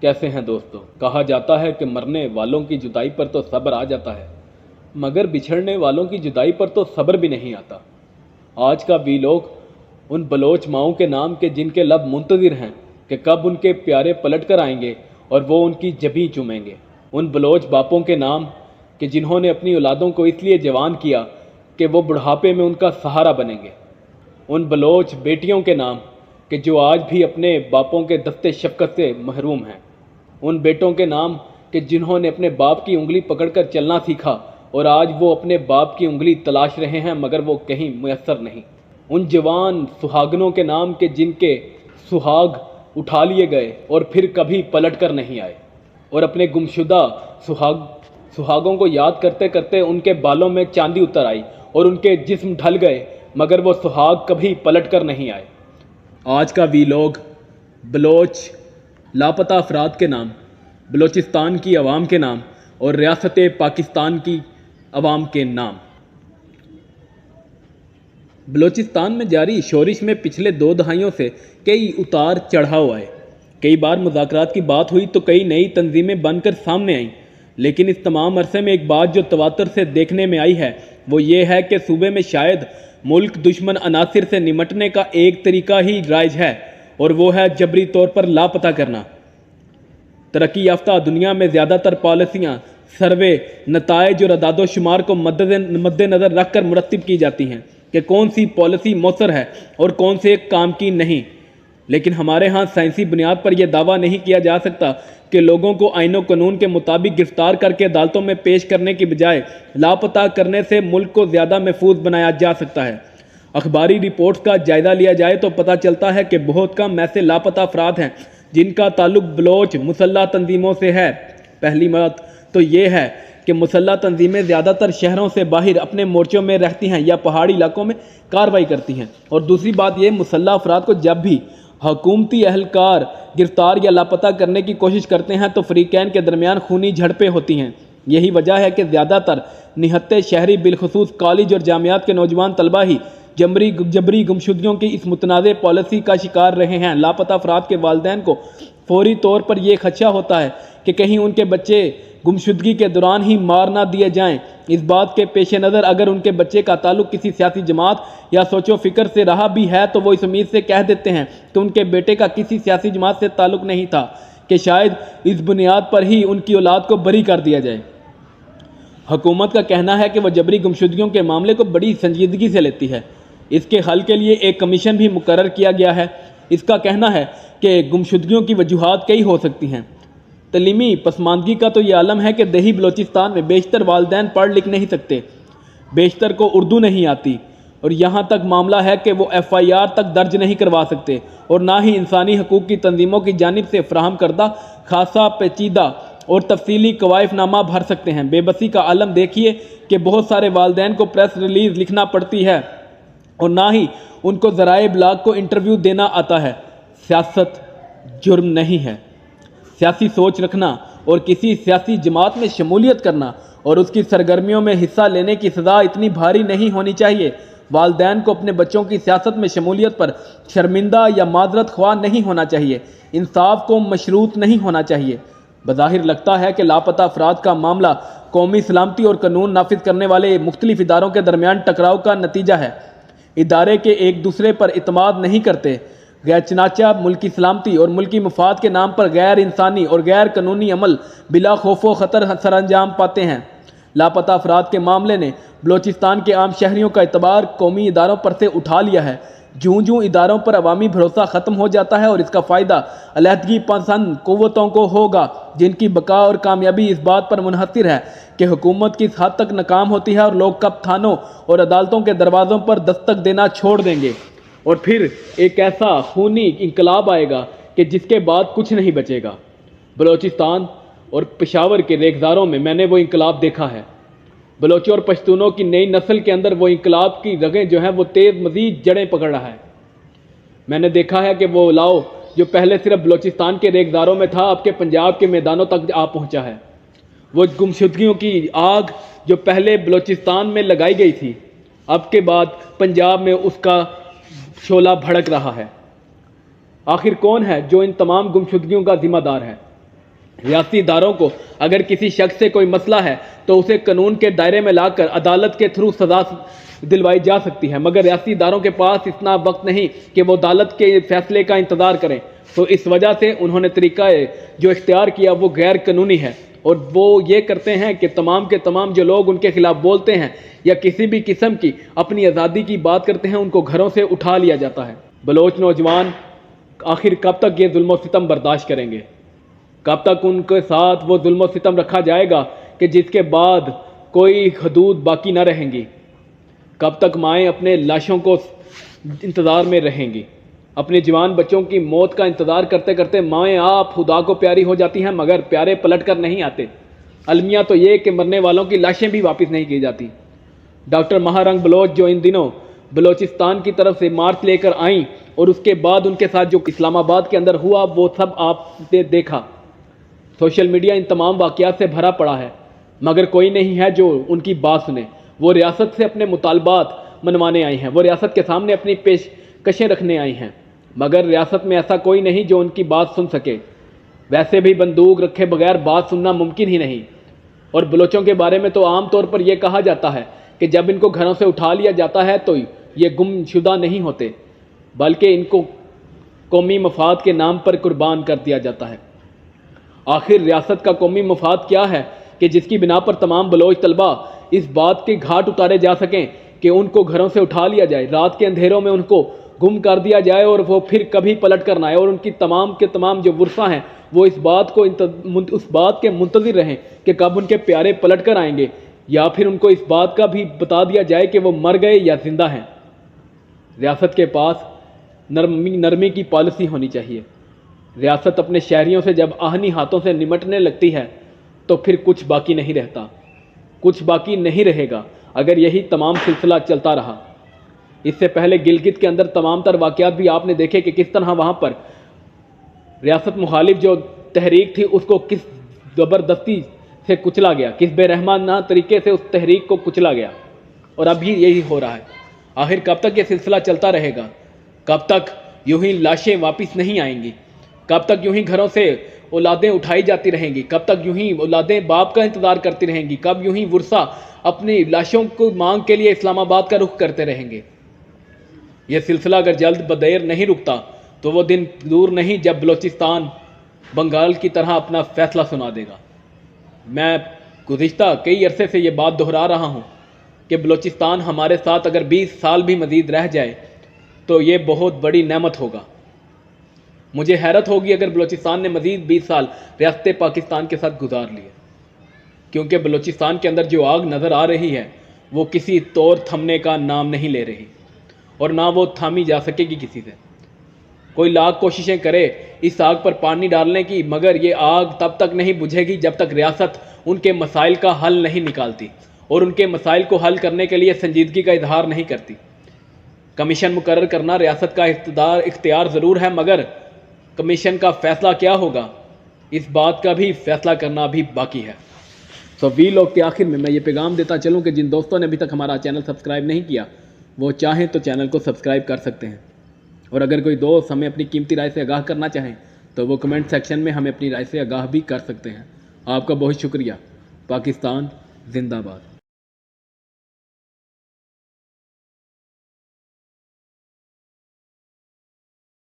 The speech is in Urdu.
کیسے ہیں دوستو؟ کہا جاتا ہے کہ مرنے والوں کی جدائی پر تو صبر آ جاتا ہے، مگر بچھڑنے والوں کی جدائی پر تو صبر بھی نہیں آتا۔ آج کا ویلاگ ان بلوچ ماؤں کے نام کے جن کے لب منتظر ہیں کہ کب ان کے پیارے پلٹ کر آئیں گے اور وہ ان کی جبیں چومیں گے۔ ان بلوچ باپوں کے نام کہ جنہوں نے اپنی اولادوں کو اس لیے جوان کیا کہ وہ بڑھاپے میں ان کا سہارا بنیں گے۔ ان بلوچ بیٹیوں کے نام کہ جو آج بھی اپنے باپوں کے دست شفقت سے محروم ہیں۔ ان بیٹوں کے نام کہ جنہوں نے اپنے باپ کی انگلی پکڑ کر چلنا سیکھا اور آج وہ اپنے باپ کی انگلی تلاش رہے ہیں مگر وہ کہیں میسر نہیں۔ ان جوان سہاگنوں کے نام کہ جن کے سہاگ اٹھا لیے گئے اور پھر کبھی پلٹ کر نہیں آئے، اور اپنے گمشدہ سہاگوں کو یاد کرتے کرتے ان کے بالوں میں چاندی اتر آئی اور ان کے جسم ڈھل گئے مگر وہ سہاگ کبھی پلٹ کر نہیں آئے۔ آج کا ویلاگ بلوچ لاپتہ افراد کے نام، بلوچستان کی عوام کے نام اور ریاست پاکستان کی عوام کے نام۔ بلوچستان میں جاری شورش میں پچھلے 2 دہائیوں سے کئی اتار چڑھاؤ آئے۔ کئی بار مذاکرات کی بات ہوئی تو کئی نئی تنظیمیں بن کر سامنے آئیں، لیکن اس تمام عرصے میں ایک بات جو تواتر سے دیکھنے میں آئی ہے وہ یہ ہے کہ صوبے میں شاید ملک دشمن عناصر سے نمٹنے کا ایک طریقہ ہی رائج ہے اور وہ ہے جبری طور پر لاپتہ کرنا۔ ترقی یافتہ دنیا میں زیادہ تر پالیسیاں سروے، نتائج اور اعداد و شمار کو مد نظر رکھ کر مرتب کی جاتی ہیں کہ کون سی پالیسی مؤثر ہے اور کون سے کام کی نہیں، لیکن ہمارے ہاں سائنسی بنیاد پر یہ دعویٰ نہیں کیا جا سکتا کہ لوگوں کو آئین و قانون کے مطابق گرفتار کر کے عدالتوں میں پیش کرنے کی بجائے لاپتہ کرنے سے ملک کو زیادہ محفوظ بنایا جا سکتا ہے۔ اخباری رپورٹس کا جائزہ لیا جائے تو پتہ چلتا ہے کہ بہت کم ایسے لاپتہ افراد ہیں جن کا تعلق بلوچ مسلح تنظیموں سے ہے۔ پہلی بات تو یہ ہے کہ مسلح تنظیمیں زیادہ تر شہروں سے باہر اپنے مورچوں میں رہتی ہیں یا پہاڑی علاقوں میں کارروائی کرتی ہیں، اور دوسری بات یہ مسلح افراد کو جب بھی حکومتی اہلکار گرفتار یا لاپتہ کرنے کی کوشش کرتے ہیں تو فریقین کے درمیان خونی جھڑپیں ہوتی ہیں۔ یہی وجہ ہے کہ زیادہ تر نہتے شہری بالخصوص کالج اور جامعات کے نوجوان طلبہ ہی جبری گمشدگیوں کی اس متنازع پالیسی کا شکار رہے ہیں۔ لاپتہ افراد کے والدین کو فوری طور پر یہ خدشہ ہوتا ہے کہ کہیں ان کے بچے گمشدگی کے دوران ہی مار نہ دیے جائیں۔ اس بات کے پیش نظر اگر ان کے بچے کا تعلق کسی سیاسی جماعت یا سوچ و فکر سے رہا بھی ہے تو وہ اس امید سے کہہ دیتے ہیں کہ ان کے بیٹے کا کسی سیاسی جماعت سے تعلق نہیں تھا کہ شاید اس بنیاد پر ہی ان کی اولاد کو بری کر دیا جائے۔ حکومت کا کہنا ہے کہ وہ جبری گمشدگیوں کے معاملے کو بڑی سنجیدگی سے لیتی ہے۔ اس کے حل کے لیے ایک کمیشن بھی مقرر کیا گیا ہے۔ اس کا کہنا ہے کہ گمشدگیوں کی وجوہات کئی ہو سکتی ہیں۔ تعلیمی پسماندگی کا تو یہ عالم ہے کہ دیہی بلوچستان میں بیشتر والدین پڑھ لکھ نہیں سکتے، بیشتر کو اردو نہیں آتی، اور یہاں تک معاملہ ہے کہ وہ FIR تک درج نہیں کروا سکتے اور نہ ہی انسانی حقوق کی تنظیموں کی جانب سے فراہم کردہ خاصا پیچیدہ اور تفصیلی کوائف نامہ بھر سکتے ہیں۔ بے بسی کا عالم دیکھیے کہ بہت سارے والدین کو پریس ریلیز لکھنا پڑتی ہے اور نہ ہی ان کو ذرائع ابلاغ کو انٹرویو دینا آتا ہے۔ سیاست جرم نہیں ہے۔ سیاسی سوچ رکھنا اور کسی سیاسی جماعت میں شمولیت کرنا اور اس کی سرگرمیوں میں حصہ لینے کی سزا اتنی بھاری نہیں ہونی چاہیے۔ والدین کو اپنے بچوں کی سیاست میں شمولیت پر شرمندہ یا معذرت خواہ نہیں ہونا چاہیے۔ انصاف کو مشروط نہیں ہونا چاہیے۔ بظاہر لگتا ہے کہ لاپتہ افراد کا معاملہ قومی سلامتی اور قانون نافذ کرنے والے مختلف اداروں کے درمیان ٹکراؤ کا نتیجہ ہے۔ ادارے کے ایک دوسرے پر اعتماد نہیں کرتے، چنانچہ ملکی سلامتی اور ملکی مفاد کے نام پر غیر انسانی اور غیر قانونی عمل بلا خوف و خطر سر انجام پاتے ہیں۔ لاپتہ افراد کے معاملے نے بلوچستان کے عام شہریوں کا اعتبار قومی اداروں پر سے اٹھا لیا ہے۔ جوں جوں اداروں پر عوامی بھروسہ ختم ہو جاتا ہے اور اس کا فائدہ علیحدگی پسند قوتوں کو ہوگا جن کی بقا اور کامیابی اس بات پر منحصر ہے کہ حکومت کس حد تک ناکام ہوتی ہے اور لوگ کب تھانوں اور عدالتوں کے دروازوں پر دستک دینا چھوڑ دیں گے، اور پھر ایک ایسا خونی انقلاب آئے گا کہ جس کے بعد کچھ نہیں بچے گا۔ بلوچستان اور پشاور کے ریگزاروں میں نے وہ انقلاب دیکھا ہے۔ بلوچوں اور پشتونوں کی نئی نسل کے اندر وہ انقلاب کی رگیں جو ہیں وہ تیز مزید جڑیں پکڑ رہا ہے۔ میں نے دیکھا ہے کہ وہ لاؤ جو پہلے صرف بلوچستان کے ریگزاروں میں تھا اب کے پنجاب کے میدانوں تک آ پہنچا ہے۔ وہ گمشدگیوں کی آگ جو پہلے بلوچستان میں لگائی گئی تھی اب کے بعد پنجاب میں اس کا شعلہ بھڑک رہا ہے۔ آخر کون ہے جو ان تمام گمشدگیوں کا ذمہ دار ہے؟ ریاستی اداروں کو اگر کسی شخص سے کوئی مسئلہ ہے تو اسے قانون کے دائرے میں لا کر عدالت کے تھرو سزا دلوائی جا سکتی ہے، مگر ریاستی اداروں کے پاس اتنا وقت نہیں کہ وہ عدالت کے فیصلے کا انتظار کریں۔ تو اس وجہ سے انہوں نے طریقہ جو اختیار کیا وہ غیر قانونی ہے، اور وہ یہ کرتے ہیں کہ تمام کے تمام جو لوگ ان کے خلاف بولتے ہیں یا کسی بھی قسم کی اپنی آزادی کی بات کرتے ہیں ان کو گھروں سے اٹھا لیا جاتا ہے۔ بلوچ نوجوان آخر کب تک یہ ظلم و ستم برداشت کریں گے؟ کب تک ان کے ساتھ وہ ظلم و ستم رکھا جائے گا کہ جس کے بعد کوئی حدود باقی نہ رہیں گی؟ کب تک مائیں اپنے لاشوں کو انتظار میں رہیں گی؟ اپنے جوان بچوں کی موت کا انتظار کرتے کرتے مائیں آپ خدا کو پیاری ہو جاتی ہیں مگر پیارے پلٹ کر نہیں آتے۔ المیہ تو یہ کہ مرنے والوں کی لاشیں بھی واپس نہیں کی جاتی۔ ڈاکٹر مہارنگ بلوچ جو ان دنوں بلوچستان کی طرف سے مارچ لے کر آئیں اور اس کے بعد ان کے ساتھ جو اسلام آباد کے اندر ہوا وہ سب آپ نے دیکھا۔ سوشل میڈیا ان تمام واقعات سے بھرا پڑا ہے، مگر کوئی نہیں ہے جو ان کی بات سنے۔ وہ ریاست سے اپنے مطالبات منوانے آئی ہیں، وہ ریاست کے سامنے اپنی پیشکشیں رکھنے آئی ہیں، مگر ریاست میں ایسا کوئی نہیں جو ان کی بات سن سکے۔ ویسے بھی بندوق رکھے بغیر بات سننا ممکن ہی نہیں۔ اور بلوچوں کے بارے میں تو عام طور پر یہ کہا جاتا ہے کہ جب ان کو گھروں سے اٹھا لیا جاتا ہے تو یہ گم شدہ نہیں ہوتے، بلکہ ان کو قومی مفاد کے نام پر قربان کر دیا جاتا ہے۔ آخر ریاست کا قومی مفاد کیا ہے کہ جس کی بنا پر تمام بلوچ طلبہ اس بات کے گھاٹ اتارے جا سکیں کہ ان کو گھروں سے اٹھا لیا جائے، رات کے اندھیروں میں ان کو گم کر دیا جائے اور وہ پھر کبھی پلٹ کر نہ آئے، اور ان کی تمام کے تمام جو ورثہ ہیں وہ اس بات کے منتظر رہیں کہ کب ان کے پیارے پلٹ کر آئیں گے، یا پھر ان کو اس بات کا بھی بتا دیا جائے کہ وہ مر گئے یا زندہ ہیں۔ ریاست کے پاس نرمی کی پالیسی ہونی چاہیے۔ ریاست اپنے شہریوں سے جب آہنی ہاتھوں سے نمٹنے لگتی ہے تو پھر کچھ باقی نہیں رہتا، کچھ باقی نہیں رہے گا اگر یہی تمام سلسلہ چلتا رہا۔ اس سے پہلے گلگت کے اندر تمام تر واقعات بھی آپ نے دیکھے کہ کس طرح وہاں پر ریاست مخالف جو تحریک تھی اس کو کس زبردستی سے کچلا گیا، کس بے رحمانہ طریقے سے اس تحریک کو کچلا گیا، اور اب بھی یہی ہو رہا ہے۔ آخر کب تک یہ سلسلہ چلتا رہے گا؟ کب تک یوں ہی لاشیں واپس نہیں آئیں گی؟ کب تک یوں ہی گھروں سے اولادیں اٹھائی جاتی رہیں گی؟ کب تک یوں ہی اولادیں باپ کا انتظار کرتی رہیں گی؟ کب یوں ہی ورثہ اپنی لاشوں کو مانگ کے لیے اسلام آباد کا رخ کرتے رہیں گے؟ یہ سلسلہ اگر جلد بدیر نہیں رکتا تو وہ دن دور نہیں جب بلوچستان بنگال کی طرح اپنا فیصلہ سنا دے گا۔ میں گزشتہ کئی عرصے سے یہ بات دہرا رہا ہوں کہ بلوچستان ہمارے ساتھ اگر 20 سال بھی مزید رہ جائے تو یہ بہت بڑی نعمت ہوگا۔ مجھے حیرت ہوگی اگر بلوچستان نے مزید 20 سال ریاست پاکستان کے ساتھ گزار لیے، کیونکہ بلوچستان کے اندر جو آگ نظر آ رہی ہے وہ کسی طور تھمنے کا نام نہیں لے رہی، اور نہ وہ تھامی جا سکے گی کسی سے۔ کوئی لاکھ کوششیں کرے اس آگ پر پانی ڈالنے کی، مگر یہ آگ تب تک نہیں بجھے گی جب تک ریاست ان کے مسائل کا حل نہیں نکالتی اور ان کے مسائل کو حل کرنے کے لیے سنجیدگی کا اظہار نہیں کرتی۔ کمیشن مقرر کرنا ریاست کا اختیار ضرور ہے، مگر کمیشن کا فیصلہ کیا ہوگا اس بات کا بھی فیصلہ کرنا بھی باقی ہے۔ تو وی لوگ کے آخر میں یہ پیغام دیتا چلوں کہ جن دوستوں نے ابھی تک ہمارا چینل سبسکرائب نہیں کیا وہ چاہیں تو چینل کو سبسکرائب کر سکتے ہیں، اور اگر کوئی دوست ہمیں اپنی قیمتی رائے سے آگاہ کرنا چاہیں تو وہ کمنٹ سیکشن میں ہمیں اپنی رائے سے آگاہ بھی کر سکتے ہیں۔ آپ کا بہت شکریہ۔ پاکستان زندہ باد۔